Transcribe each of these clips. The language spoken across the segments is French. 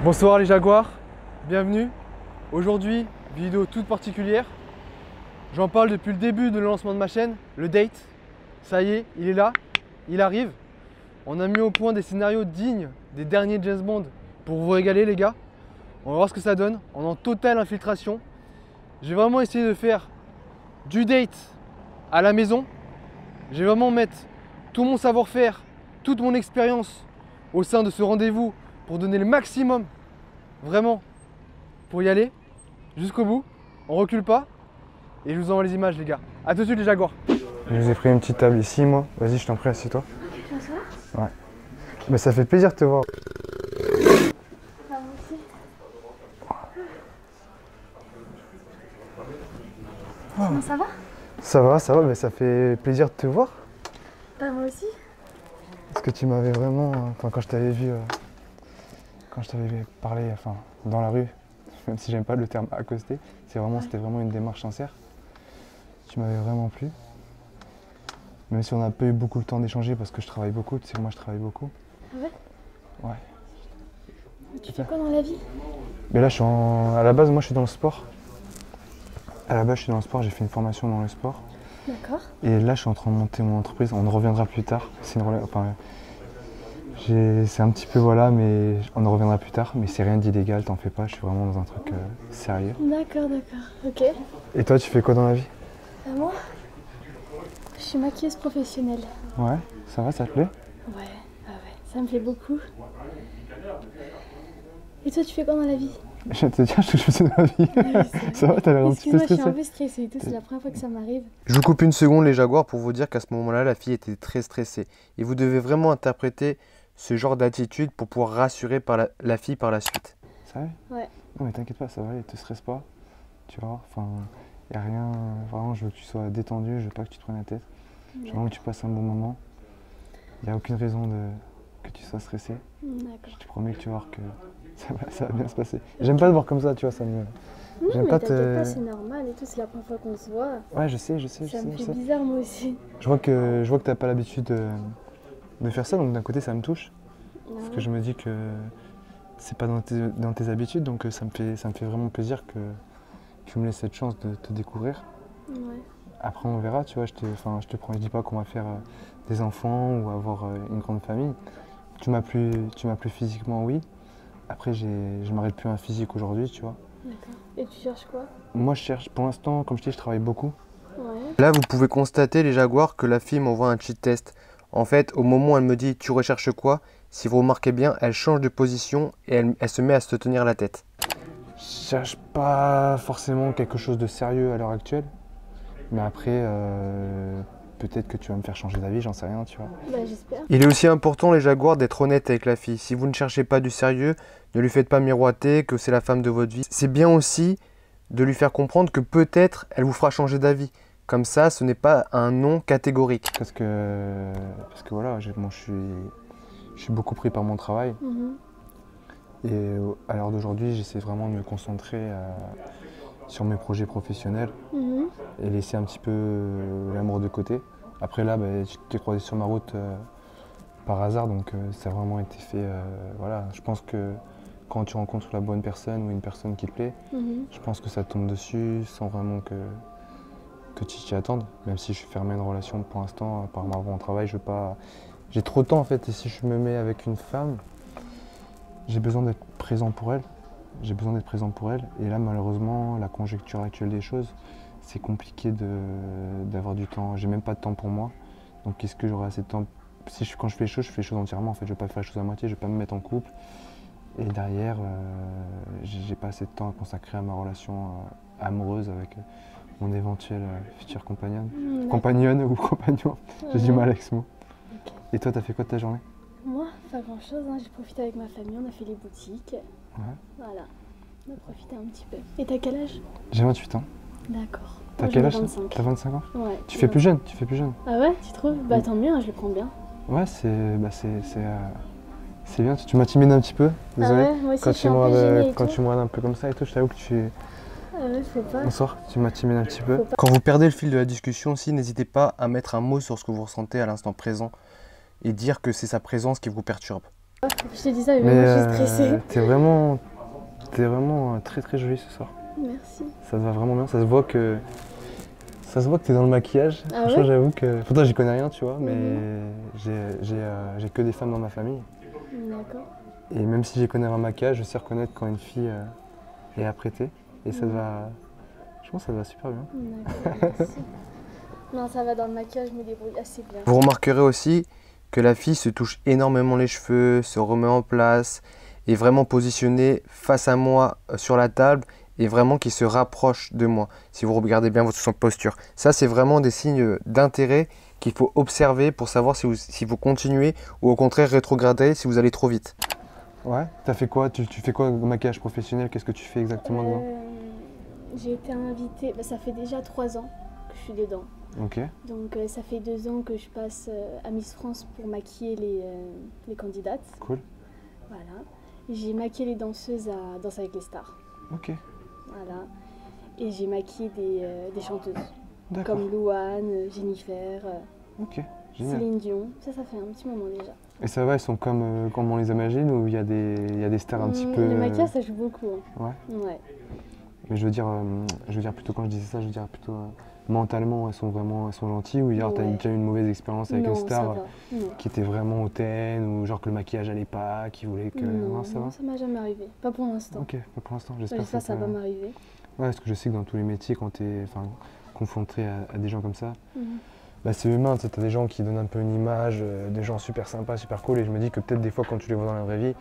Bonsoir les Jaguars, bienvenue. Aujourd'hui, vidéo toute particulière. J'en parle depuis le début de lancement de ma chaîne, le date. Ça y est, il est là, il arrive. On a mis au point des scénarios dignes des derniers James Bond pour vous régaler les gars. On va voir ce que ça donne, on est en totale infiltration. J'ai vraiment essayé de faire du date à la maison. J'ai vraiment mettre tout mon savoir-faire, toute mon expérience au sein de ce rendez-vous pour donner le maximum, vraiment, pour y aller jusqu'au bout. On recule pas et je vous envoie les images les gars. A tout de suite les Jaguars. Je vous ai pris une petite table ici moi. Vas-y, je t'en prie, assieds-toi. Ça va? Ouais. Mais ça fait plaisir de te voir. Ah, moi aussi. Comment ça va? Ça va, mais ça fait plaisir de te voir. Bah moi aussi. Parce que tu m'avais vraiment, enfin quand je t'avais vu, quand je t'avais parlé, enfin dans la rue, même si j'aime pas le terme accosté, c'était vraiment une démarche sincère. Tu m'avais vraiment plu. Même si on n'a pas eu beaucoup le temps d'échanger parce que je travaille beaucoup, tu sais moi je travaille beaucoup. Ah ouais? Ouais. Tu fais quoi dans la vie? Mais là à la base moi je suis dans le sport. À la base je suis dans le sport, j'ai fait une formation dans le sport. D'accord. Et là je suis en train de monter mon entreprise, on en reviendra plus tard. C'est un petit peu voilà, mais on en reviendra plus tard. Mais c'est rien d'illégal, t'en fais pas, je suis vraiment dans un truc sérieux. D'accord, ok. Et toi tu fais quoi dans la vie? Moi, je suis maquilleuse professionnelle. Ouais, ça va, ça te plaît? Ouais, ça me plaît beaucoup. Et toi tu fais quoi dans la vie? Je vais te dire, je fais dans la vie. Ça va, t'as l'air un petit peu Excuse-moi, je suis stressé. un peu stressée et tout, c'est la première fois que ça m'arrive. Je vous coupe une seconde les Jaguars pour vous dire qu'à ce moment-là, la fille était très stressée. Et vous devez vraiment interpréter ce genre d'attitude pour pouvoir rassurer la fille par la suite. Ça va? Ouais. Non mais t'inquiète pas, ça va, te stresse pas. Tu vois, enfin, y a rien, vraiment je veux que tu sois détendu, je veux pas que tu te prennes la tête. Je veux vraiment que tu passes un bon moment. Y a aucune raison que tu sois stressé. D'accord. Je te promets que tu vas voir que ça va bien se passer. J'aime pas te voir comme ça, tu vois, ça me... Non, J'aime mais pas t'inquiète pas, c'est normal et tout, c'est la première fois qu'on se voit. Ouais, je sais. Ça me fait bizarre moi aussi. Je vois que t'as pas l'habitude de faire ça, donc d'un côté ça me touche. Parce que je me dis que c'est pas dans tes habitudes, donc ça me fait vraiment plaisir que tu me laisses cette chance de te découvrir. Ouais. Après on verra, tu vois, je dis pas qu'on va faire des enfants ou avoir une grande famille. Tu m'as plu physiquement, oui. Après je m'arrête plus à un physique aujourd'hui, tu vois. D'accord. Et tu cherches quoi? Moi je cherche, pour l'instant, comme je dis, je travaille beaucoup. Ouais. Là, vous pouvez constater les Jaguars que la fille m'envoie un cheat test. En fait, au moment où elle me dit « tu recherches quoi ?», si vous remarquez bien, elle change de position et elle se met à se tenir la tête. Je cherche pas forcément quelque chose de sérieux à l'heure actuelle. Mais après, peut-être que tu vas me faire changer d'avis, j'en sais rien, tu vois. Bah j'espère. Il est aussi important les Jaguars d'être honnête avec la fille. Si vous ne cherchez pas du sérieux, ne lui faites pas miroiter que c'est la femme de votre vie. C'est bien aussi de lui faire comprendre que peut-être elle vous fera changer d'avis. Comme ça, ce n'est pas un non catégorique. Parce que voilà, je suis beaucoup pris par mon travail. Et à l'heure d'aujourd'hui, j'essaie vraiment de me concentrer sur mes projets professionnels et laisser un petit peu l'amour de côté. Après là, je t'ai croisé sur ma route par hasard, donc ça a vraiment été fait. Voilà, je pense que quand tu rencontres la bonne personne ou une personne qui te plaît, je pense que ça tombe dessus sans vraiment que tu t'y attendes. Même si je suis fermé à une relation pour l'instant, par rapport à mon travail, j'ai trop de temps en fait. Et si je me mets avec une femme, j'ai besoin d'être présent pour elle. Et là, malheureusement, la conjoncture actuelle des choses, c'est compliqué d'avoir du temps. J'ai même pas de temps pour moi. Donc, est-ce que j'aurai assez de temps? Quand je fais les choses entièrement. En fait, je vais pas faire les choses à moitié. Je vais pas me mettre en couple. Et derrière, j'ai pas assez de temps à consacrer à ma relation amoureuse avec mon éventuelle future compagnonne. Compagnonne ou compagnon. J'ai du mal avec ce mot. Okay. Et toi, t'as fait quoi de ta journée? Moi, pas grand chose, hein. J'ai profité avec ma famille, on a fait les boutiques. Ouais. Voilà, on a profité un petit peu. Et t'as quel âge? J'ai 28 ans. D'accord. T'as quel âge? T'as 25 ans? Ouais. Tu fais plus jeune, Ah ouais, tu trouves? Bah tant mieux, hein, je le prends bien. Ouais, c'est bien, tu m'intimides un petit peu, désolé. Ah ouais, moi aussi je suis un peu gênée et quand tout. tu me regardes un peu comme ça et tout, je t'avoue que Ah ouais, faut pas. Bonsoir, tu m'intimides un petit peu. Quand vous perdez le fil de la discussion aussi, n'hésitez pas à mettre un mot sur ce que vous ressentez à l'instant présent et dire que c'est sa présence qui vous perturbe. Je te dis ça, mais moi je suis stressée. T'es vraiment très très jolie ce soir. Merci. Ça te va vraiment bien, ça se voit que t'es dans le maquillage. Ah Franchement, ouais? j'avoue que... Pourtant, j'y connais rien, tu vois, mais j'ai que des femmes dans ma famille. D'accord. Et même si j'y connais un maquillage, je sais reconnaître quand une fille est apprêtée. Et ça te va... Je pense que ça te va super bien. D'accord, merci. Non, ça va dans le maquillage, je me débrouille assez bien. Vous remarquerez aussi que la fille se touche énormément les cheveux, se remet en place, est vraiment positionnée face à moi sur la table et vraiment qui se rapproche de moi. Si vous regardez bien votre posture. Ça, c'est vraiment des signes d'intérêt qu'il faut observer pour savoir si vous continuez ou au contraire rétrograder si vous allez trop vite. Ouais, t'as fait quoi? Tu fais quoi au maquillage professionnel? Qu'est-ce que tu fais exactement dedans? J'ai été invitée, ça fait déjà 3 ans que je suis dedans. Ok, Donc ça fait 2 ans que je passe à Miss France pour maquiller les candidates. cool. Voilà. J'ai maquillé les danseuses à Danse avec les stars. Ok, Voilà. Et j'ai maquillé des chanteuses. d'accord. Comme Louane, Jennifer, Ok, génial. Céline Dion. Ça fait un petit moment déjà. Et ça va, ils sont comme on les imagine ou il y a des stars un petit peu... Le maquillage, ça joue beaucoup. Ouais. Ouais. Mais je veux dire plutôt quand je disais ça, je veux dire plutôt mentalement, elles sont gentilles ou genre t'as Ouais. déjà eu une mauvaise expérience avec Non, une star ça va. Non. qui était vraiment hautaine ou genre que le maquillage allait pas, qui voulait que... Non, ça va? non, ça m'est jamais arrivé. Pas pour l'instant. Ok, pas pour l'instant, j'espère J'espère que que ça va m'arriver. Ouais, parce que je sais que dans tous les métiers, quand t'es confronté à des gens comme ça, Mhm. bah, c'est humain, tu sais, t'as des gens qui donnent un peu une image, des gens super sympas, super cool, et je me dis que peut-être des fois quand tu les vois dans la vraie vie,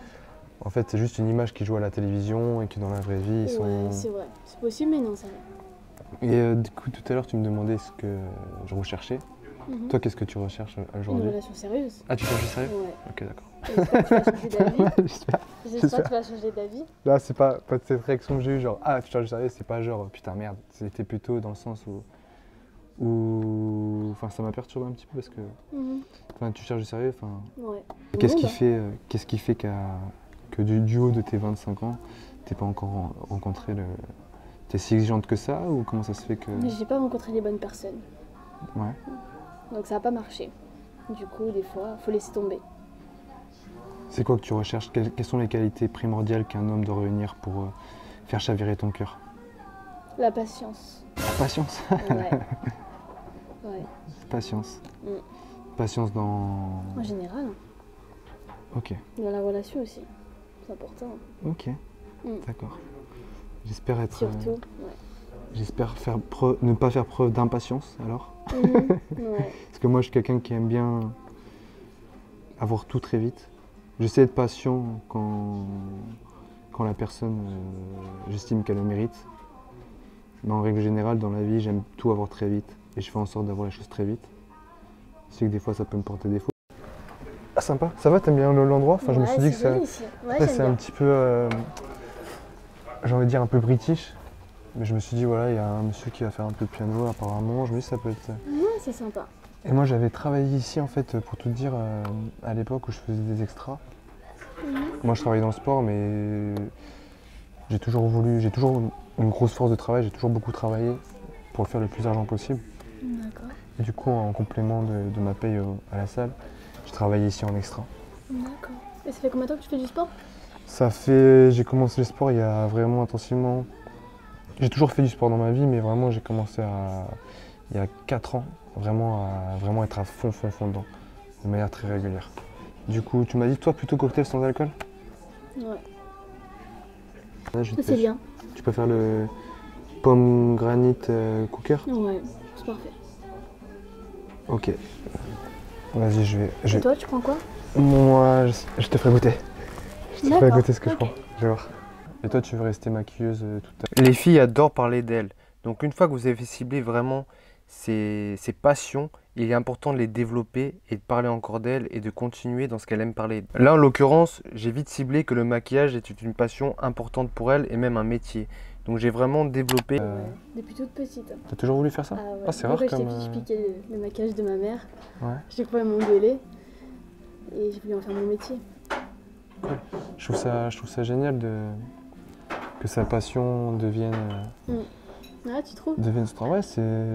en fait c'est juste une image qui joue à la télévision et que dans la vraie vie ils sont... Ouais, c'est vrai. C'est possible, mais non, ça va. Et du coup tout à l'heure tu me demandais ce que je recherchais. Mhm. Toi qu'est-ce que tu recherches Une aujourd'hui? relation sérieuse. Ah tu cherches du sérieux? Ouais. Ok d'accord. J'espère que tu vas changer d'avis. J'espère. J'espère que tu vas changer d'avis. Là c'est pas cette réaction que j'ai eue genre ah tu cherches du sérieux, c'est pas genre putain merde, c'était plutôt dans le sens où enfin ça m'a perturbé un petit peu parce que Mhm. enfin tu cherches du sérieux, enfin Ouais. qu'est-ce qui Bon, fait que du haut de tes 25 ans, t'es pas encore rencontré le... T'es si exigeante que ça ou comment ça se fait que... Mais j'ai pas rencontré les bonnes personnes. Ouais. Donc ça n'a pas marché. Du coup, des fois, faut laisser tomber. C'est quoi que tu recherches? Quelles sont les qualités primordiales qu'un homme doit réunir pour faire chavirer ton cœur? La patience. La patience. Ouais. Ouais. Patience. Mm. Patience dans... En général, Ok. dans la relation aussi. C'est important. Ok. Mm. D'accord. J'espère être... Surtout. Ouais. J'espère ne pas faire preuve d'impatience alors. Mhm. Ouais. Parce que moi je suis quelqu'un qui aime bien avoir tout très vite. J'essaie d'être patient quand la personne, j'estime qu'elle le mérite. Mais en règle générale, dans la vie, j'aime tout avoir très vite. Et je fais en sorte d'avoir les choses très vite. Je sais que des fois, ça peut me porter défaut. Ah, sympa. Ça va, t'aimes bien l'endroit? Enfin, je me suis dit que ça... joli ici. Ouais, Après, j'aime c'est un bien. petit peu, j'ai envie de dire un peu british. Mais je me suis dit, voilà, il y a un monsieur qui va faire un peu de piano apparemment. Je me dis, ça peut être... Ouais, c'est sympa. Et moi, j'avais travaillé ici, en fait, pour tout te dire, à l'époque où je faisais des extras. Mhm. Moi, je travaillais dans le sport, mais j'ai toujours une grosse force de travail, j'ai toujours beaucoup travaillé pour faire le plus d'argent possible. D'accord. Et du coup, en complément de ma paye à la salle, j'ai travaillé ici en extra. D'accord. Et ça fait combien de temps que tu fais du sport? J'ai commencé le sport il y a vraiment intensivement. J'ai toujours fait du sport dans ma vie, mais vraiment, j'ai commencé il y a 4 ans, vraiment être à fond dedans, de manière très régulière. Du coup, tu m'as dit, toi, plutôt cocktail sans alcool? Ouais. Là, C'est bien. Tu peux faire le pomme granite cooker? Ouais, c'est parfait. Ok. Vas-y, Et toi, tu prends quoi? Moi, je te ferai goûter. Je te ferai D'accord, goûter ce que je ok. prends. Je vais voir. Et toi, tu veux rester maquilleuse toute ta... Les filles adorent parler d'elles. Donc une fois que vous avez ciblé vraiment ces passions, il est important de les développer et de parler encore d'elles et de continuer dans ce qu'elle aime parler. Là, en l'occurrence, j'ai vite ciblé que le maquillage est une passion importante pour elle et même un métier. Donc j'ai vraiment développé... Ouais, depuis toute petite. T'as toujours voulu faire ça? Ah ouais. Ah, c'est Moi, rare quand j'étais comme... petite, je piquais le maquillage de ma mère. Ouais. Je croyais m'engueuler. Et j'ai voulu en faire mon métier. Je trouve ça génial que sa passion devienne Ah, tu trouves? ce travail.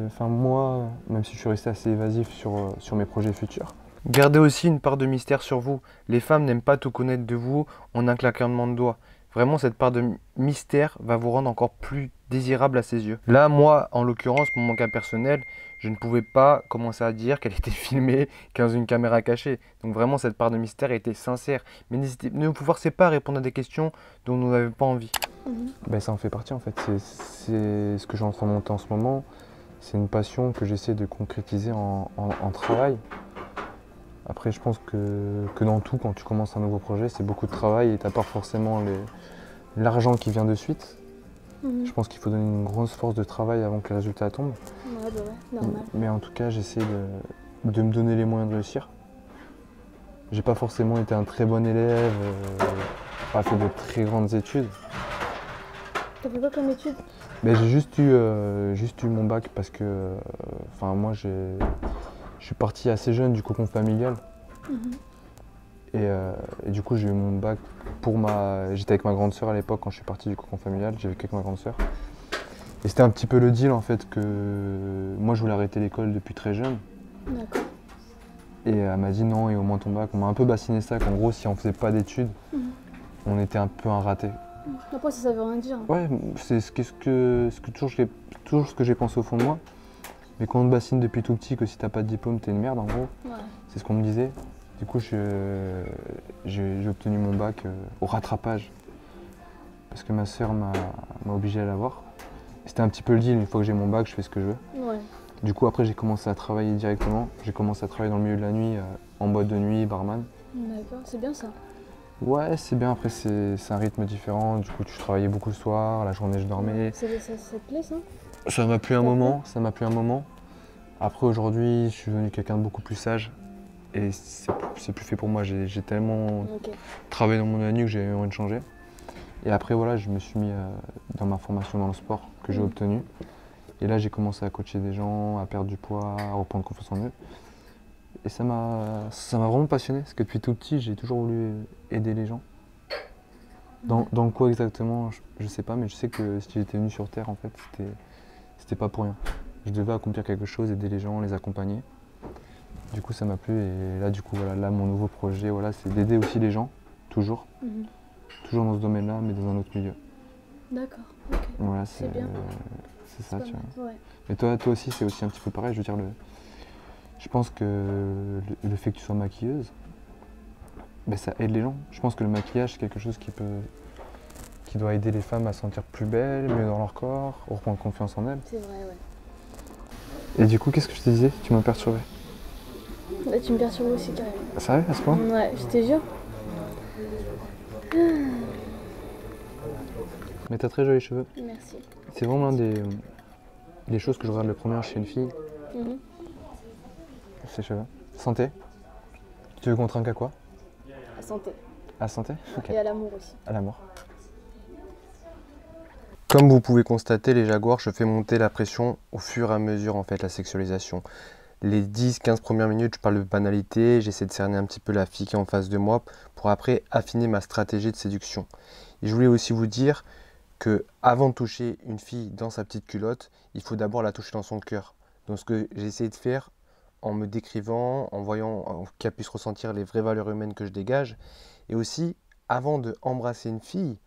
Enfin, moi, même si je suis resté assez évasif sur mes projets futurs, Gardez aussi une part de mystère sur vous. Les femmes n'aiment pas tout connaître de vous en un claquement de doigts. Vraiment, cette part de mystère va vous rendre encore plus désirable à ses yeux. Là, moi, en l'occurrence, pour mon cas personnel, je ne pouvais pas commencer à dire qu'elle était filmée dans une caméra cachée. Donc vraiment, cette part de mystère était sincère. Mais ne vous forcez pas à répondre à des questions dont vous n'avez pas envie. Ben, ça en fait partie en fait. C'est ce que j'ai en train de monter en ce moment. C'est une passion que j'essaie de concrétiser en travail. Après, je pense que dans tout, quand tu commences un nouveau projet, c'est beaucoup de travail et tu n'as pas forcément l'argent qui vient de suite. Je pense qu'il faut donner une grosse force de travail avant que les résultats tombent. Ouais, bah ouais, normal. Mais en tout cas, j'essaie de me donner les moyens de réussir. J'ai pas forcément été un très bon élève, pas fait de très grandes études. T'as fait quoi comme études? Mais j'ai juste eu mon bac parce que moi je suis parti assez jeune du cocon familial. Et du coup j'ai eu mon bac j'étais avec ma grande sœur à l'époque quand je suis parti du cocon familial, j'ai vécu avec ma grande sœur. Et c'était un petit peu le deal en fait que moi je voulais arrêter l'école depuis très jeune. D'accord. Et elle m'a dit non et au moins ton bac. On m'a un peu bassiné ça qu'en gros si on faisait pas d'études, on était un peu un raté. Après ça veut rien dire. Ouais, c'est toujours ce que j'ai pensé au fond de moi. Mais quand on te bassine depuis tout petit que si t'as pas de diplôme t'es une merde en gros, c'est ce qu'on me disait. Du coup j'ai obtenu mon bac au rattrapage. Parce que ma sœur m'a obligé à l'avoir. C'était un petit peu le deal, une fois que j'ai mon bac je fais ce que je veux. Ouais. Du coup après j'ai commencé à travailler directement. J'ai commencé à travailler dans le milieu de la nuit, en boîte de nuit, barman. D'accord, c'est bien ça. Ouais, c'est bien, après c'est un rythme différent, du coup tu travaillais beaucoup le soir, la journée je dormais. Ça te plaît ça? Ça m'a plu un moment, Après aujourd'hui je suis devenu quelqu'un de beaucoup plus sage et c'est plus fait pour moi, j'ai tellement travaillé dans mon année que j'ai envie de changer. Et après voilà, je me suis mis dans ma formation dans le sport que j'ai obtenue. Et là j'ai commencé à coacher des gens, à perdre du poids, à reprendre confiance en eux. Et ça m'a vraiment passionné, parce que depuis tout petit, j'ai toujours voulu aider les gens. Dans quoi exactement, je sais pas, mais je sais que si j'étais venu sur Terre, en fait, c'était pas pour rien. Je devais accomplir quelque chose, aider les gens, les accompagner. Du coup, ça m'a plu, et là, du coup, voilà, là, mon nouveau projet, voilà, c'est d'aider aussi les gens, toujours. Toujours dans ce domaine-là, mais dans un autre milieu. D'accord, ok. Voilà, c'est bien. C'est ça, tu vois. Ouais. Et toi aussi, c'est aussi un petit peu pareil, je veux dire, je pense que le fait que tu sois maquilleuse, ben ça aide les gens. Je pense que le maquillage, c'est quelque chose qui doit aider les femmes à se sentir plus belles, mieux dans leur corps, à reprendre confiance en elles. C'est vrai, ouais. Et du coup, qu'est-ce que je te disais? Tu m'as perturbé. Là, tu me perturbes aussi carrément. Sérieux, à ce point? Ouais, je te jure. Mais t'as très jolis cheveux. Merci. C'est vraiment l'un des choses que je regarde le premier chez une fille. Ses cheveux. Santé. Tu veux qu'on trinque à quoi? À santé. À santé? Ok. Et à l'amour aussi. À l'amour. Comme vous pouvez constater, les jaguars, je fais monter la pression au fur et à mesure, en fait, la sexualisation. Les 10-15 premières minutes, je parle de banalité, j'essaie de cerner un petit peu la fille qui est en face de moi pour après affiner ma stratégie de séduction. Et je voulais aussi vous dire que avant de toucher une fille dans sa petite culotte, il faut d'abord la toucher dans son cœur. Donc ce que j'ai essayé de faire en me décrivant, en voyant qu'elle puisse ressentir les vraies valeurs humaines que je dégage. Et aussi, avant d'embrasser une fille,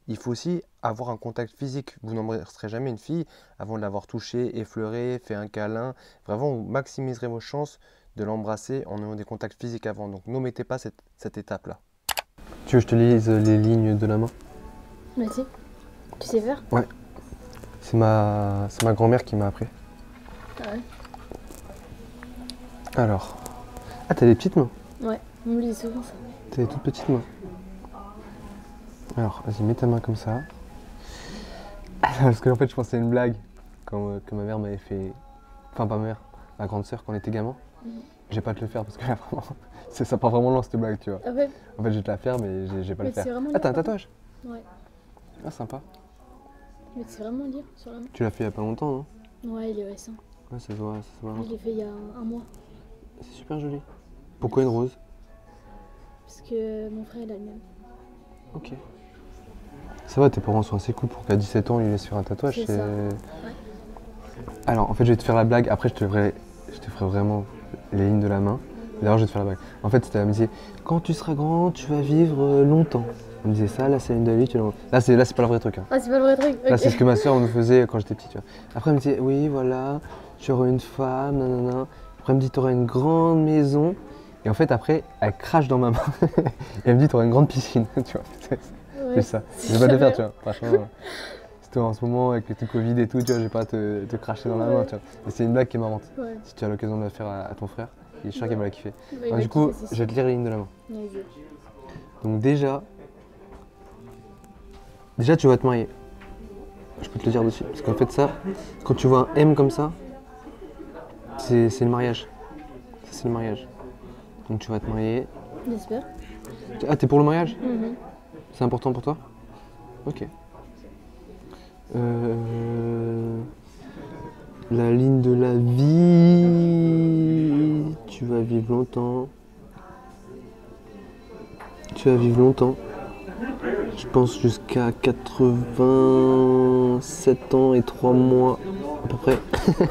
il faut aussi avoir un contact physique. Vous n'embrasserez jamais une fille avant de l'avoir touchée, effleurée, fait un câlin. Vraiment, vous maximiserez vos chances de l'embrasser en ayant des contacts physiques avant. Donc n'omettez pas cette étape-là. Tu veux que je te lise les lignes de la main? Vas-y. Tu sais faire? Ouais. C'est ma grand-mère qui m'a appris. Ah ouais? Alors. Ah, t'as des petites mains? Ouais, on me dit souvent ça. T'as des toutes petites mains. Alors, vas-y, mets ta main comme ça. Parce que en fait, je pensais à une blague que ma mère m'avait fait. Enfin, pas ma mère, ma grande sœur quand on était gamin. J'ai pas à te le faire parce que là, vraiment, ça part vraiment loin cette blague, tu vois. Ah ouais? En fait, je vais te la faire, mais j'ai pas le faire. Vraiment Ah, t'as un tatouage? Ouais. Ah, sympa. Mais c'est vraiment lire sur la main. Tu l'as fait il y a pas longtemps, hein? Ouais, il est récent. Ouais, ça se voit. Je l'ai fait il y a un mois. C'est super joli. Pourquoi une rose? Parce que mon frère, il a le même. Ok. Ça va, tes parents sont assez cool pour qu'à 17 ans, ils lui laissent faire un tatouage. C'est ça. Ouais. Alors, en fait, je vais te faire la blague. Après, je te ferai vraiment les lignes de la main. D'ailleurs, je vais te faire la bague. En fait, elle me disait, quand tu seras grand, tu vas vivre longtemps. Elle me disait ça, là, c'est une David, tu là, c'est pas le vrai truc. Hein. Ah, c'est pas le vrai truc. Là, Ok. c'est ce que ma soeur nous faisait quand j'étais petit. Tu vois. Après, elle me disait, oui, voilà, tu auras une femme, nanana. Après, elle me dit, tu auras une grande maison. Et en fait, après, elle crache dans ma main. Et elle me dit, tu auras une grande piscine. Tu vois, c'est ça. Je vais pas te le faire, tu vois. Franchement, surtout en ce moment, avec le Covid et tout, tu vois, je vais pas te cracher dans la main, tu vois. Et c'est une blague qui est marrante. Ouais. Si tu as l'occasion de la faire à ton frère, je suis sûr qu'il va la kiffer. Ouais, Du coup, je vais te lire les lignes de la main. Vas-y. Donc déjà, tu vas te marier. Je peux te le dire dessus. Parce qu'en fait ça, quand tu vois un M comme ça, c'est le mariage. Ça c'est le mariage. Donc tu vas te marier. J'espère. Ah, t'es pour le mariage? Mhm. C'est important pour toi? Ok. La ligne de la vie. Tu vas vivre longtemps. Tu vas vivre longtemps. Je pense jusqu'à 87 ans et 3 mois à peu près.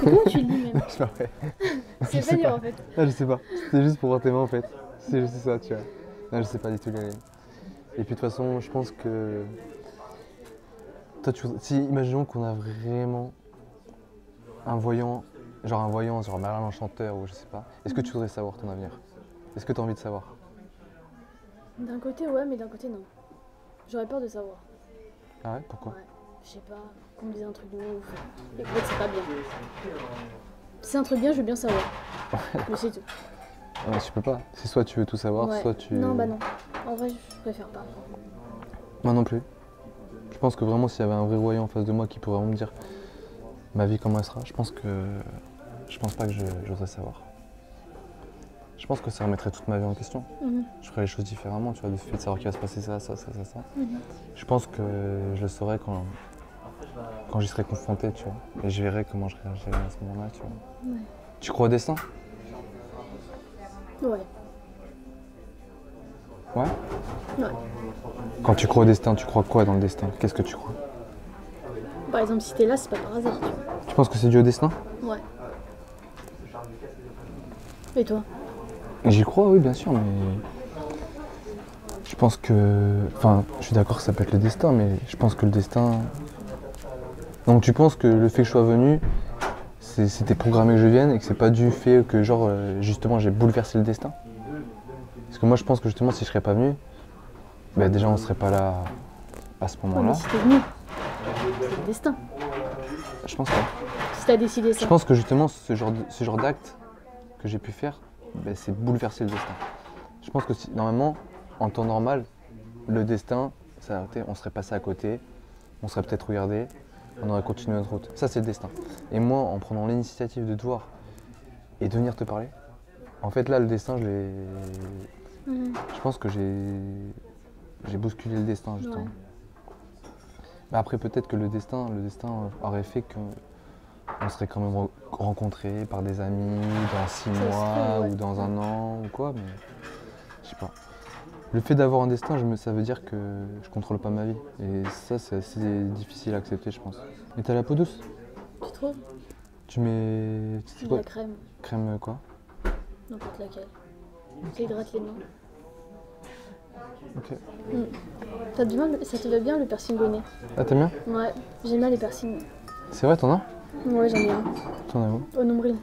Comment tu le dis même? C'est pas vrai. C'est pas dur en fait. Ah, je sais pas. C'était juste pour voir tes mains en fait. C'est juste ça, tu vois. Non, je sais pas du tout les lignes. Et puis de toute façon, je pense que. Toi, si imaginons qu'on a vraiment un voyant, genre Merlin l'Enchanteur ou je sais pas. Est-ce que tu voudrais savoir ton avenir? Est-ce que tu as envie de savoir? D'un côté, ouais, mais d'un côté, non. J'aurais peur de savoir. Ah ouais, pourquoi? Ouais. Je sais pas, qu'on me dise un truc de ouf. Et en fait, c'est pas bien. Si c'est un truc bien, je veux bien savoir. Mais c'est tout. Ouais, tu peux pas. C'est soit tu veux tout savoir, Ouais. soit tu. Non, bah non. En vrai, je préfère pas. Moi non plus. Je pense que vraiment s'il y avait un vrai voyant en face de moi qui pourrait vraiment me dire ma vie comment elle sera, je pense pas que j'oserais savoir. Je pense que ça remettrait toute ma vie en question. Je ferais les choses différemment, tu vois, du fait de savoir qu'il va se passer ça. Je pense que je le saurais quand j'y serais confronté, tu vois. Et je verrais comment je réagirais à ce moment-là, tu vois. Ouais. Tu crois au destin? Ouais. Ouais? Ouais. Quand tu crois au destin, tu crois quoi dans le destin? Qu'est-ce que tu crois? Par exemple, si t'es là, c'est pas par hasard, tu vois. Tu penses que c'est dû au destin? Ouais. Et toi? J'y crois, oui, bien sûr, mais je pense que. Enfin, je suis d'accord que ça peut être le destin, mais je pense que le destin. Donc, tu penses que le fait que je sois venu, c'était programmé que je vienne et que c'est pas du fait que, genre, justement, j'ai bouleversé le destin? Parce que moi, je pense que justement, si je serais pas venu, bah, déjà, on serait pas là à ce Ouais, moment-là. mais si t'es venu, c'est le destin. Je pense pas. Si t'as décidé ça. Je pense que justement, ce genre d'acte que j'ai pu faire, bah, c'est bouleverser le destin. Je pense que normalement, en temps normal, le destin, on serait passé à côté, on serait peut-être regardé, on aurait continué notre route. Ça, c'est le destin. Et moi, en prenant l'initiative de te voir et de venir te parler, en fait, là, le destin, je pense que j'ai bousculé le destin, justement. Ouais. Mais après, peut-être que le destin aurait fait qu'on serait quand même rencontrés par des amis dans 6 Ça se mois trouve, ouais. ou dans un an ou quoi, mais je sais pas. Le fait d'avoir un destin, ça veut dire que je contrôle pas ma vie. Et ça, c'est assez difficile à accepter, je pense. Et t'as la peau douce? Tu trouves? Tu mets. Tu sais De quoi? la crème, Crème quoi? n'importe laquelle. Ça hydrate les mains. Ok. T'as du mal, ça te va bien le piercing au nez? Ah, t'aimes bien? Ouais, j'aime bien les piercings. C'est vrai, t'en as? Ouais, j'en ai un. T'en as où? Au nombril.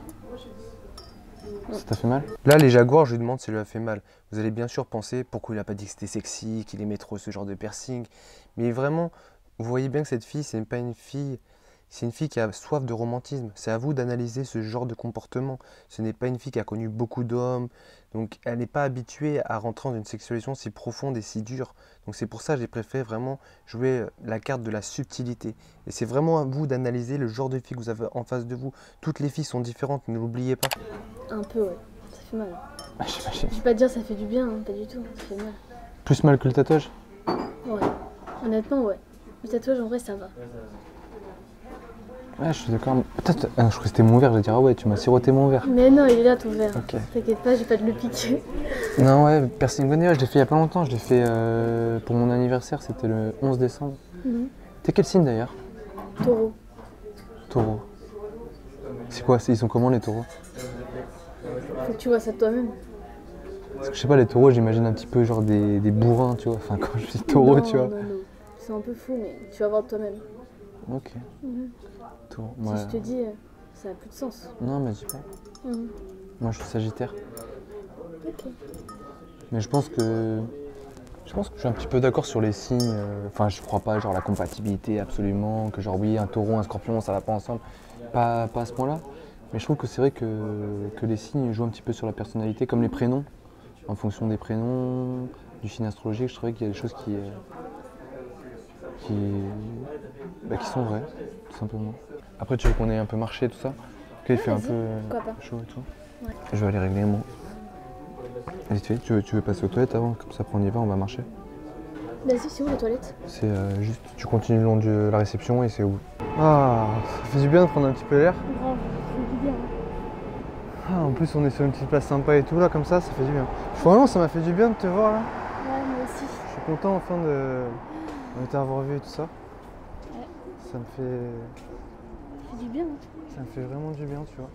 Ça t'a fait mal? Là, les jaguars, je lui demande si ça lui a fait mal. Vous allez bien sûr penser pourquoi il n'a pas dit que c'était sexy, qu'il aimait trop ce genre de piercing. Mais vraiment, vous voyez bien que cette fille, c'est pas une fille. C'est une fille qui a soif de romantisme. C'est à vous d'analyser ce genre de comportement. Ce n'est pas une fille qui a connu beaucoup d'hommes. Donc, elle n'est pas habituée à rentrer dans une sexualisation si profonde et si dure. Donc, c'est pour ça que j'ai préféré vraiment jouer la carte de la subtilité. Et c'est vraiment à vous d'analyser le genre de fille que vous avez en face de vous. Toutes les filles sont différentes, ne l'oubliez pas. Un peu, ouais. Ça fait mal. Ah, j'imagine. Je vais pas te dire ça fait du bien, hein, pas du tout. Ça fait mal. Plus mal que le tatouage? Ouais. Honnêtement, ouais. Le tatouage, en vrai, ça va. Ouais, je suis d'accord. Peut-être. Ah, je crois que c'était mon verre. Je vais dire, ah ouais, tu m'as siroté mon verre. Mais non, il est là ton verre. Ok. T'inquiète pas, j'ai pas de le piquer. Non, ouais, piercing bonnet, ouais, je l'ai fait il y a pas longtemps. Je l'ai fait pour mon anniversaire, c'était le 11 décembre. T'es quel signe d'ailleurs? Taureau. Taureau. C'est quoi? Ils sont comment les taureaux? Faut que tu vois ça de toi-même. Parce que je sais pas, les taureaux, j'imagine un petit peu genre des bourrins, tu vois. Enfin, quand je dis taureau, tu vois. Non, non. C'est un peu fou, mais tu vas voir de toi-même. Ok. Taureau. Si Ouais. je te dis, ça n'a plus de sens. Non, mais dis pas. Moi, je suis Sagittaire. Ok. Mais je pense que je suis un petit peu d'accord sur les signes. Enfin, je crois pas genre la compatibilité absolument, que genre oui, un taureau, un scorpion, ça va pas ensemble. Pas à ce point-là. Mais je trouve que c'est vrai que les signes jouent un petit peu sur la personnalité, comme les prénoms. En fonction des prénoms, du signe astrologique, je trouvais qu'il y a des choses qui sont vraies, tout simplement. Après, tu veux qu'on ait un peu marché, tout ça? Ok, il fait un peu chaud et tout. Ouais. Je vais aller régler mon... Vite fait, tu veux passer aux toilettes avant? Comme ça, après on y va, on va marcher. Vas-y, c'est où les toilettes? C'est juste, tu continues le long de la réception et c'est où? Ah, ça fait du bien de prendre un petit peu l'air. Grave, ça fait du bien. Ah, en plus, on est sur une petite place sympa et tout, là, comme ça fait du bien. Vraiment, ça m'a fait du bien de te voir, là. Ouais, moi aussi. Je suis content, enfin, de t'avoir vu et tout ça. Ouais. Ça me fait... Ça fait du bien. Ça me fait vraiment du bien, tu vois.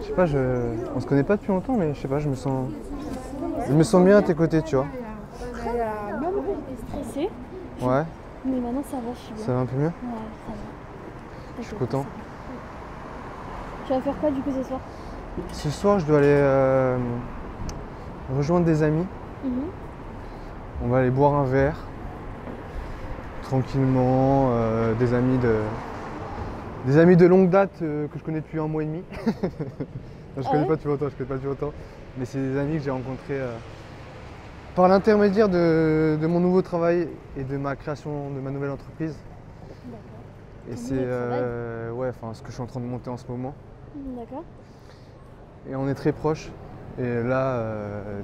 Je sais pas, on se connaît pas depuis longtemps, mais je sais pas, je me sens bien à tes côtés, tu vois. J'étais stressée, Ouais, mais maintenant ça va, je suis bien. ça va un peu mieux. Ouais, ça va. Je suis content. Tu vas faire quoi du coup ce soir? Ce soir, je dois aller rejoindre des amis. On va aller boire un verre, tranquillement, des amis de longue date que je connais depuis 1 mois et demi. Non, je connais pas depuis longtemps, mais c'est des amis que j'ai rencontrés par l'intermédiaire de mon nouveau travail et de ma création de ma nouvelle entreprise. D'accord. Et Ton c'est nouveau ce que je suis en train de monter en ce moment. D'accord. Et on est très proches. Et là,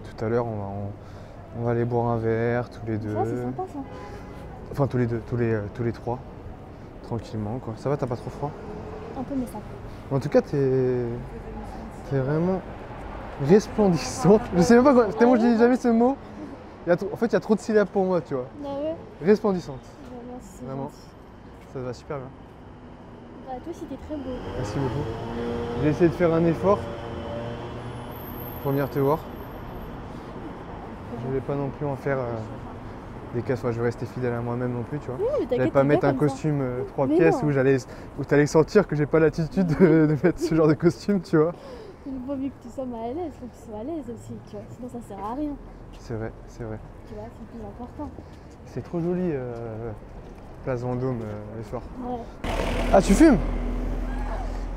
tout à l'heure, on va aller boire un verre tous les deux. Ça, c'est sympa ça. Enfin, tous les deux, tous les trois. Tranquillement, quoi. Ça va, t'as pas trop froid? Un peu, mais ça. En tout cas, t'es vraiment resplendissant. Je sais même pas quoi. Tellement je dis jamais ce mot. En fait, il y a trop de syllabes pour moi, tu vois. Ah ouais? Resplendissante. Merci, c'est Vraiment. gentil. Ça te va super bien. Bah, toi aussi, t'es très beau. Merci beaucoup. J'ai essayé de faire un effort pour venir te voir. Je voulais pas non plus en faire des casses. Enfin, je vais rester fidèle à moi-même non plus, tu vois. Oui, mais J'allais t'inquiète, pas c'est mettre bien un comme ça. costume 3 Mais pièces non. où t'allais sentir que j'ai pas l'attitude de mettre ce genre de costume, tu vois. Il vaut mieux que tu sois mal à l'aise, faut que tu sois à l'aise aussi, tu vois. Sinon, ça sert à rien. C'est vrai, c'est vrai. Tu vois, c'est le plus important. C'est trop joli, Place Vendôme, le soir. Ouais. Ah, tu fumes?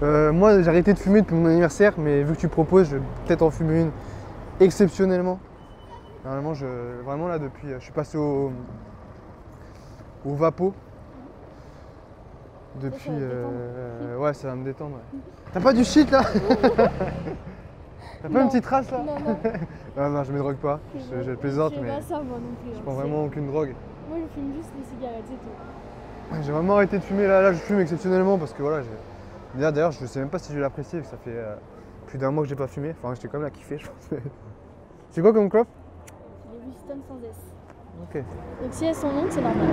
Moi, j'ai arrêté de fumer depuis mon anniversaire, mais vu que tu proposes, je vais peut-être en fumer une exceptionnellement. Normalement, vraiment là, depuis, je suis passé au Vapo. Depuis, Ça va te détendre. ouais, ça va me détendre. Ouais. T'as pas du shit là? T'as pas une petite trace là? Non, Non, je me drogue pas. Je plaisante, je fais mais pas ça, moi non plus. je prends vraiment aucune drogue. Moi, je fume juste les cigarettes, c'est tout. J'ai vraiment arrêté de fumer là, je fume exceptionnellement parce que voilà, d'ailleurs je sais même pas si je vais l'apprécier, parce que ça fait plus d'1 mois que j'ai pas fumé, enfin j'étais quand même à kiffer je pense. C'est quoi comme clope? Les Winston sans S. Ok. Donc si elles sont longues, c'est normal.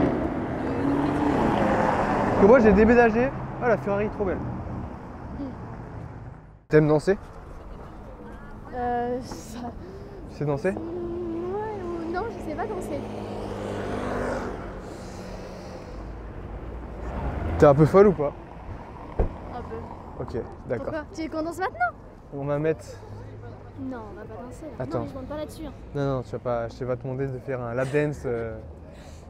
Parce que moi j'ai déménagé, ah la Ferrari trop belle. T'aimes danser? Ça... Tu sais danser? Ouais, ou non, je sais pas danser. T'es un peu folle ou pas? Un peu. Ok, d'accord. Pourquoi? Tu veux qu'on danse maintenant? On va mettre... Non, on va pas danser là. Attends. Non, mais je compte pas là-dessus. Hein. Non, je vais pas te demander de faire un lap dance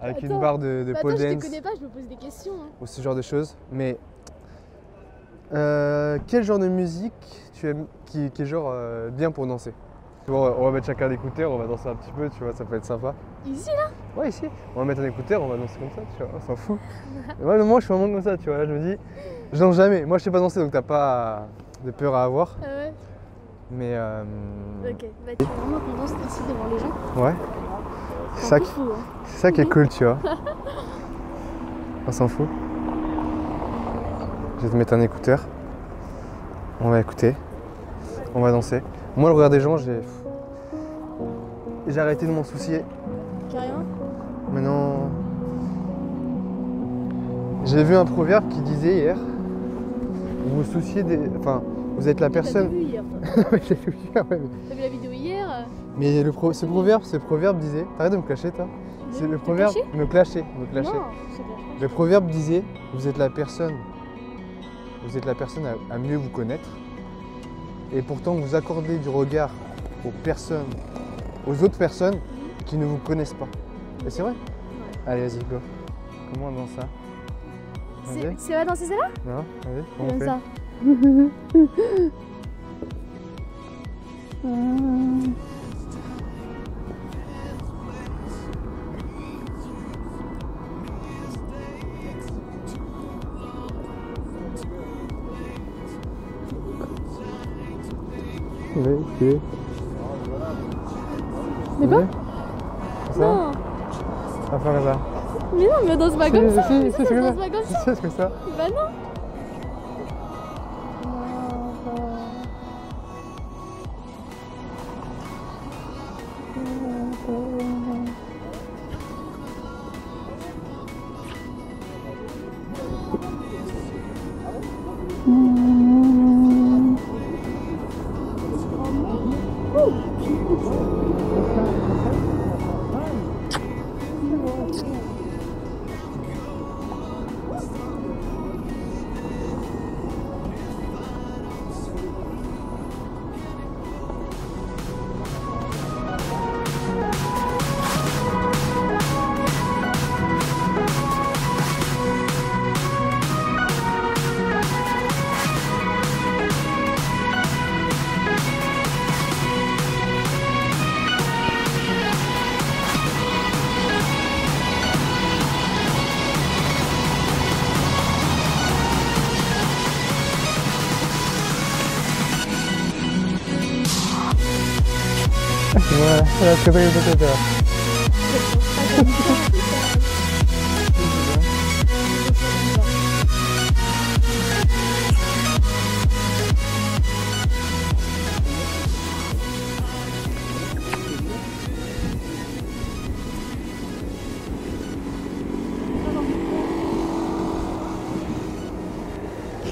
avec Attends. une barre de Bah pole attends, je dance te connais pas, je me pose des questions. Hein. ou ce genre de choses. Mais quel genre de musique tu aimes qui est genre bien pour danser? Bon, on va mettre chacun d'écouteurs, on va danser un petit peu, tu vois, ça peut être sympa. Ici là? Ouais, ici. On va mettre un écouteur, on va danser comme ça, tu vois, on s'en fout. Ouais, moi je suis vraiment comme ça, tu vois, là je me dis, je danse jamais. Moi je sais pas danser donc t'as pas de peur à avoir. Ah ouais. Mais Ok, bah tu veux vraiment qu'on danse ici devant les gens? ouais. C'est un peu fou, hein. C'est ça qui est cool, tu vois. On s'en fout. Je vais te mettre un écouteur. On va écouter. On va danser. Moi, le regard des gens, j'ai arrêté de m'en soucier. Carrément? Maintenant, j'ai vu un proverbe qui disait hier, vous Vous êtes la T'as personne. vu hier, toi. Ouais, je l'ai vu hier, ouais, T'as vu la vidéo hier? mais ce proverbe disait. T'arrêtes de me clasher, toi. C'est le Te proverbe. clasher Me clasher, me clasher. Non, je te cache pas. Le proverbe disait, vous êtes la personne à mieux vous connaître. Et pourtant, vous accordez du regard aux autres personnes qui ne vous connaissent pas. Et c'est vrai. Allez, vas-y, go. Comment on danse ça? Vas-y. C'est va danser celle-là? Non, vas-y, comment on Comme fait? ça. Ouais, ok. Mais quoi? Ouais. C'est ça? Non. On va faire ça. Mais non, mais danse pas comme ça. Si, Mais si, ça c'est se comme danse ça. pas comme ça. Si, c'est comme ça. Bah non. Voilà, voilà ce que t'as fait tout à l'heure.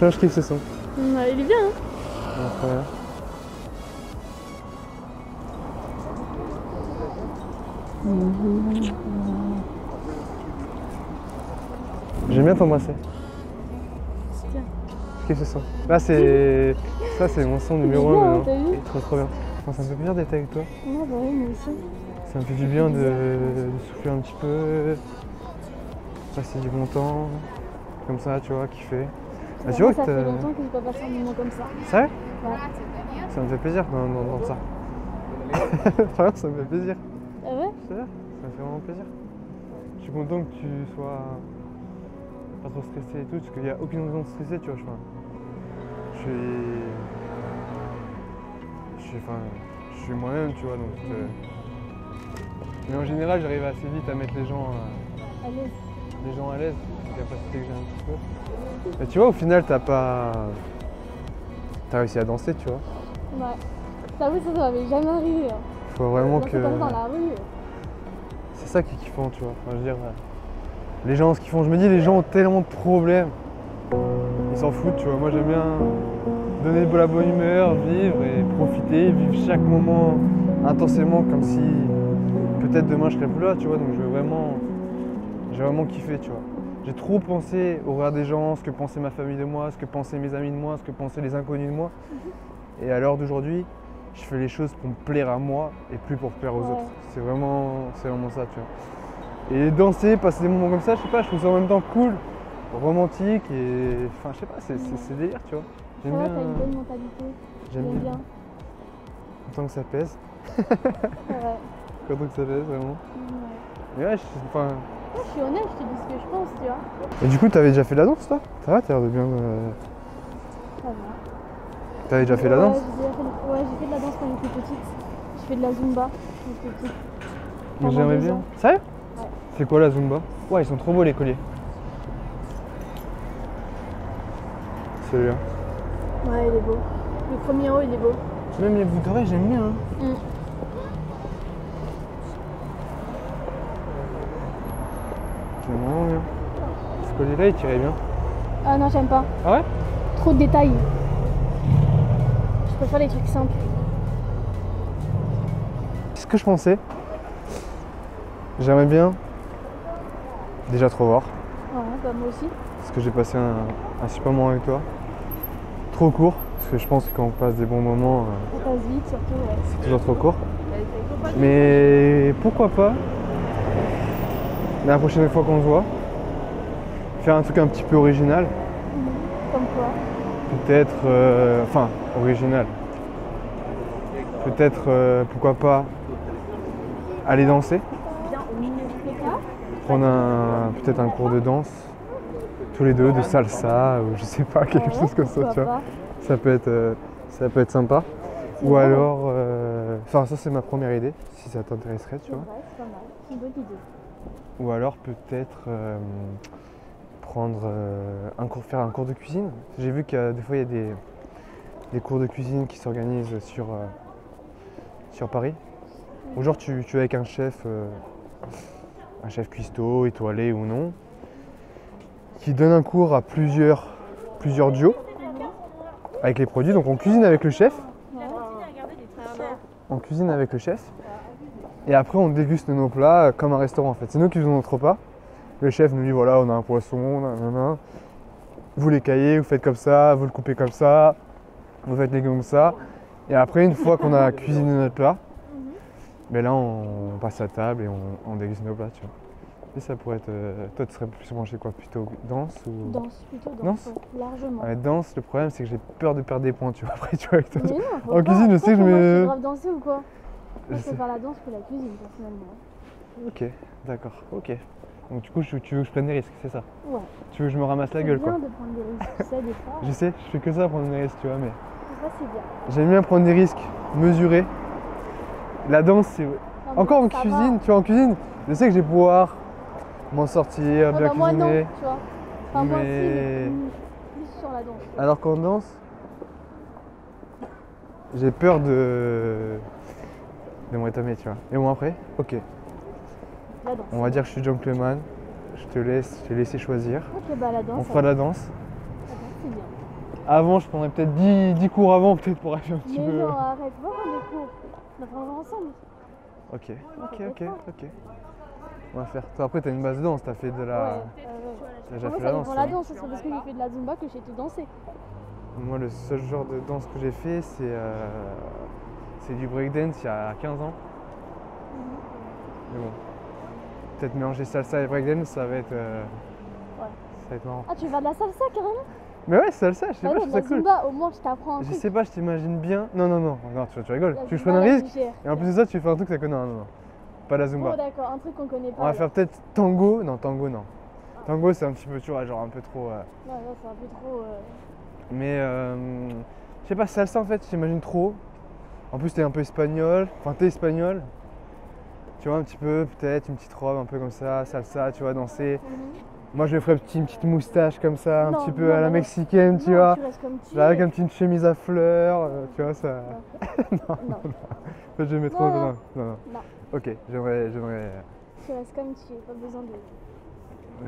Je kiffe ce son. Ouais, il est bien, hein. Ouais, très bien. J'aime bien t'embrasser. Tiens. Je kiffe ce son. Là, c'est. Ça, c'est mon son numéro 1 bien, maintenant. t'as vu? Il est trop bien. Enfin, ça me fait plaisir d'être avec toi. Ouais, bah ouais, moi aussi. Ça me fait du bien de souffler un petit peu, passer du bon temps, comme ça, tu vois, kiffer. Ah, tu vois que ça fait t'as- longtemps que j'ai pas passé un moment comme ça. Sérieux? Ouais. Ça me fait plaisir d'entendre ça. Vraiment, ça me fait plaisir. Ah ouais? Je te jure, ça me fait vraiment plaisir. Je suis content que tu sois pas trop stressé et tout, parce qu'il n'y a aucune raison de stresser, tu vois. Je suis moi-même, tu vois, donc. Mais en général, j'arrive assez vite à mettre les gens À l'aise. à l'aise, la capacité que j'ai un petit peu. Mais tu vois, au final, t'as réussi à danser, tu vois. Ouais. T'avoue, ça m'avait jamais arrivé. Hein. Faut vraiment Danser que. comme ça dans la rue. C'est ça qui est kiffant, tu vois. Enfin, je veux dire, les gens, ce qu'ils font, je me dis, les gens ont tellement de problèmes. Ils s'en foutent, tu vois. Moi, j'aime bien donner de la bonne humeur, vivre et profiter, vivre chaque moment intensément, comme si peut-être demain je serais plus là, tu vois. Donc, j'ai vraiment kiffé, tu vois. J'ai trop pensé au regard des gens, ce que pensait ma famille de moi, ce que pensaient mes amis de moi, ce que pensaient les inconnus de moi. Et à l'heure d'aujourd'hui, je fais les choses pour me plaire à moi et plus pour plaire aux autres. C'est vraiment ça, tu vois. Et danser, passer des moments comme ça, je sais pas, je trouve ça en même temps cool, romantique et. Enfin, je sais pas, c'est délire, tu vois. Ça va, t'as une bonne mentalité. J'aime bien. bien. Content que ça pèse. C'est vrai. Content que ça pèse, vraiment. Ouais. Mais ouais, enfin. Moi, je suis honnête, je te dis ce que je pense, tu vois. Et du coup, t'avais déjà fait de la danse, toi? Ça va, t'as l'air de bien. Ça va. T'avais déjà fait la danse? Ouais, j'ai fait de la danse quand j'étais petite. Je fais de la Zumba quand j'étais petite. Mais Pendant j'aimerais 2 bien. ans. Sérieux? Ouais. C'est quoi la Zumba? Ouais, ils sont trop beaux les colliers. Celui-là. Ouais, il est beau. Le premier haut, il est beau. Même les boucles d'oreilles, j'aime bien. Hein. J'aime vraiment bien. Ce collier-là, il tirait bien. Ah non, j'aime pas. Ah ouais? Trop de détails. préfère les trucs simples. Ce que je pensais, j'aimerais bien déjà te revoir. Ouais, bah moi aussi. Parce que j'ai passé un super moment avec toi. Trop court, parce que je pense que quand on passe des bons moments, Ça passe vite surtout, ouais. c'est toujours trop court. Mais pourquoi pas, la prochaine fois qu'on se voit, faire un truc un petit peu original. Comme quoi? Peut-être, enfin, original. Peut-être, pourquoi pas, aller danser. Prendre peut-être un cours de danse, tous les deux, de salsa, ou je sais pas, quelque chose comme ça, tu vois. Ça peut être sympa. Ou alors, enfin ça c'est ma première idée, si ça t'intéresserait, tu vois. C'est pas mal, c'est une bonne idée. Ou alors peut-être faire un cours de cuisine. J'ai vu que des fois il y a des cours de cuisine qui s'organisent sur Paris. Ou genre tu es avec un chef cuistot, étoilé ou non, qui donne un cours à plusieurs duos avec les produits. Donc on cuisine avec le chef. On cuisine avec le chef. Et après on déguste nos plats comme un restaurant en fait. C'est nous qui faisons notre repas. Le chef nous dit voilà on a un poisson, nanana. Vous l'écaillez, vous faites comme ça, vous le coupez comme ça, vous faites les comme ça. Et après une fois qu'on a cuisiné notre plat, ben là on passe à table et on déguste nos plats, tu vois. Et ça pourrait être. Toi tu serais plus branché quoi, plutôt danse ou. Danse, plutôt danse, Danse ouais, largement. Ouais, danse, le problème c'est que j'ai peur de perdre des points, tu vois, après tu vois avec toi. Mais non, faut En pas. cuisine, je sais que je Moi, me- je sais grave danser ou quoi? Je Moi, je sais. préfère la danse que la cuisine, personnellement. Ok, d'accord, ok. Donc du coup tu veux que je prenne des risques, c'est ça? Ouais. Tu veux que je me ramasse la C'est gueule bien quoi? de prendre des risques, tu sais, des fois. Je sais, je fais que ça prendre des risques, tu vois, mais Ça, c'est bien. j'aime bien prendre des risques mesurés. La danse c'est. Non, mais Encore en ça cuisine, va. tu vois, en cuisine, je sais que je vais pouvoir m'en sortir, Ouais, bien bah, moi, non, cuisiner. tu vois. Enfin, moi, Mais- si, mais plus sur la danse. Alors qu'en danse, j'ai peur de m'étamer, tu vois. Et bon après, ok. La danse. On va dire que je suis gentleman, je t'ai laissé choisir. Ok, bah la danse. On fera de la danse. La danse, c'est bien. Avant, je prendrais peut-être 10 cours avant, peut-être pour arriver un petit Mais peu. non, arrête, va prendre des cours. On apprendra ensemble. Ok. On va faire. Toi après, t'as une base de danse, t'as fait de la. Ouais. T'as déjà Moi, fait ça la danse. dépend toi. la danse, c'est parce que j'ai fait de la zumba que j'ai tout dansé. Moi, le seul genre de danse que j'ai fait, c'est du breakdance il y a 15 ans. Mais bon, peut-être mélanger salsa et breakdance, ça va être marrant. Ah, tu vas de la salsa carrément? Mais ouais, salsa, je sais Bah pas, je non, trouve de ça la cool. zumba, au moins je t'apprends un Je truc. sais pas, je t'imagine bien. Non, tu rigoles. La Tu veux que je zumba, prenne un la risque? légère. Et en plus de ça, tu fais un truc, ça connaît. Non. Pas la zumba. Oh d'accord, un truc qu'on connaît pas. On va faire peut-être tango. Non, tango, non. Tango, c'est un petit peu, tu vois, genre un peu trop. Ouais, là c'est un peu trop. Mais je sais pas, salsa en fait, j'imagine trop. En plus, t'es un peu espagnol. Enfin, t'es espagnol. Tu vois, un petit peu, peut-être, une petite robe, un peu comme ça, salsa, tu vois, danser. Moi, je me ferais une petite moustache comme ça, un Non, petit peu non, à la non. mexicaine, tu Non, vois. tu restes comme tu Là, avec es. une petite chemise à fleurs, tu vois, ça. Non, En fait, j'aimais trop. Non. Non. non, Ok, j'aimerais. tu restes comme tu es, pas besoin de.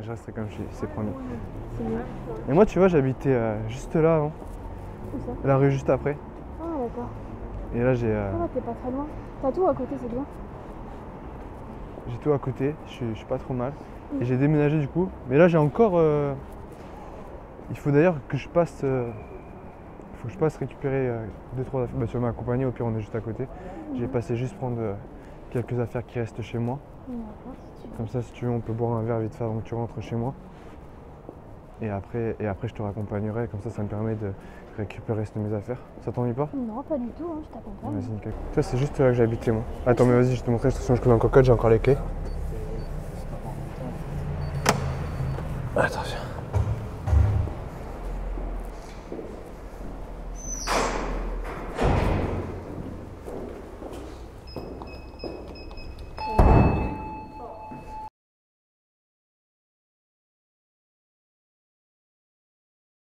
Je resterai comme je suis, c'est promis. C'est mieux. Et moi, tu vois, j'habitais juste là avant, Où ça? la rue juste après. Ah d'accord. Et là, j'ai Ah, t'es pas très loin. T'as tout à côté, c'est bien. tout à côté, je suis pas trop mal. Et j'ai déménagé du coup. Mais là, j'ai encore. Il faut d'ailleurs que je passe. Il faut que je passe récupérer 2-3 affaires. Bah, tu vas m'accompagner, au pire, on est juste à côté. J'ai passé juste prendre quelques affaires qui restent chez moi. D'accord, si tu veux. Comme ça, si tu veux, on peut boire un verre vite fait avant que tu rentres chez moi. Et après, je te raccompagnerai. Comme ça me permet de récupérer le reste de mes affaires. Ça t'ennuie pas? Non, pas du tout, hein, je t'accompagne. Vas-y, nickel. Tu vois, c'est juste là que j'habitais moi. Attends, mais vas-y, je te montrerai. Sinon, je connais en cocotte, j'ai encore les clés. Attention.